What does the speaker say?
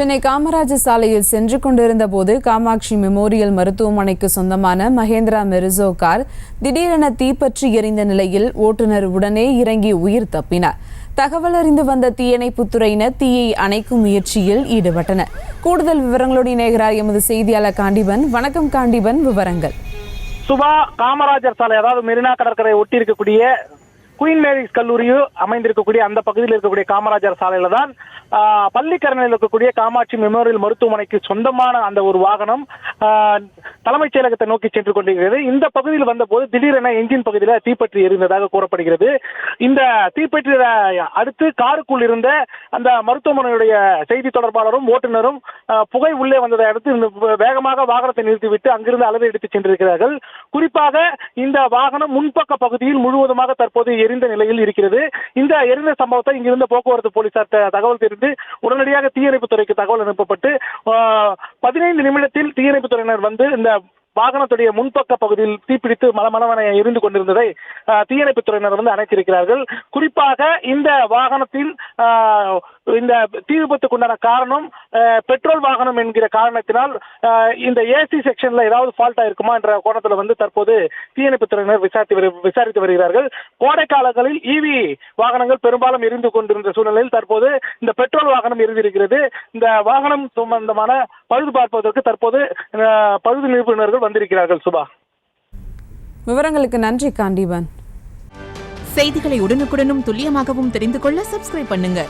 சென்னை காமராஜர் சாலையில் சென்று கொண்டிருந்த போது காமாட்சி மெமோரியல் மருத்துவமனைக்கு சொந்தமான மகேந்திரா மெரிசோ கார் திடீரென தீப்பற்றி எரிந்த நிலையில் ஓட்டுநர் உடனே இறங்கி உயிர் தப்பினார். தகவல் அறிந்து வந்த தீயணைப்புத்துறையினர் தீயை அணைக்கும் முயற்சியில் ஈடுபட்டனர். கூடுதல் விவரங்களோடு இணைகிறார் எமது செய்தியாளர் காண்டிபன். வணக்கம் காண்டிபன், விவரங்கள். சுபா, காமராஜர் சாலை அதாவது மெரினா கடற்கரை ஒட்டி இருக்கக்கூடிய குயின் மேரிஸ் கல்லூரியும் அமைந்திருக்கக்கூடிய அந்த பகுதியில் இருக்கக்கூடிய காமராஜர் சாலையில தான் பள்ளிக்கரணையில் இருக்கக்கூடிய காமாட்சி மெமோரியல் மருத்துவமனைக்கு சொந்தமான அந்த ஒரு வாகனம் தலைமைச் செயலகத்தை நோக்கி சென்று கொண்டிருக்கிறது. இந்த பகுதியில் வந்தபோது திடீரென என்ஜின் பகுதியில் தீப்பற்றி எரிந்ததாக கூறப்படுகிறது. இந்த தீப்பற்றி அடுத்து காருக்குள் இருந்த அந்த மருத்துவமனையுடைய செய்தி தொடர்பாளரும் ஓட்டுநரும் புகை உள்ளே வந்ததை அடுத்து வேகமாக வாகனத்தை நிறுத்திவிட்டு அங்கிருந்து அளவு எடுத்து சென்றிருக்கிறார்கள். குறிப்பாக இந்த வாகனம் முன்பக்க பகுதியில் முழுவதுமாக தற்போது எரிந்த நிலையில் இருக்கிறது. இந்த எரிந்த சம்பவத்தை இங்கிருந்த போக்குவரத்து போலீசார் தகவல் தெரிந்து உடனடியாக தீயணைப்புத்துறைக்கு தகவல் அனுப்பப்பட்டு 15 நிமிடத்தில் தீயணைப்புத்துறையினர் வந்து இந்த வாகனத்துடைய முன்பக்க பகுதியில் தீப்பிடித்து மலமளவென எரிந்து கொண்டிருந்ததை தீயணைப்புத்துறையினர் வந்து அணைத்திருக்கிறார்கள். குறிப்பாக இந்த வாகனத்தில் இந்த தீ விபத்துக்குண்டான காரணம் பெட்ரோல் வாகனம் என்கிற காரணத்தினால் இந்த ஏசி செக்ஷன்ல ஏதாவது ஃபால்ட் ஆயிருக்குமா என்ற கோணத்துல வந்து தற்போது தீயணைப்புத்துறையினர் விசாரித்து வருகிறார்கள். கோடை காலங்களில் இவி வாகனங்கள் பெரும்பாலும் எரிந்து கொண்டிருந்த சூழ்நிலையில் தற்போது இந்த பெட்ரோல் வாகனம் எரிந்திருக்கிறது. இந்த வாகனம் சம்பந்தமான பழுது பார்ப்பதற்கு தற்போது பழுது நிபுணர்கள் வந்திருக்கிறார்கள். சுபா, விவரங்களுக்கு நன்றி காண்டிபன். செய்திகளை உடனுக்குடனும் துல்லியமாகவும் தெரிந்து கொள்ள சப்ஸ்கிரைப் பண்ணுங்க.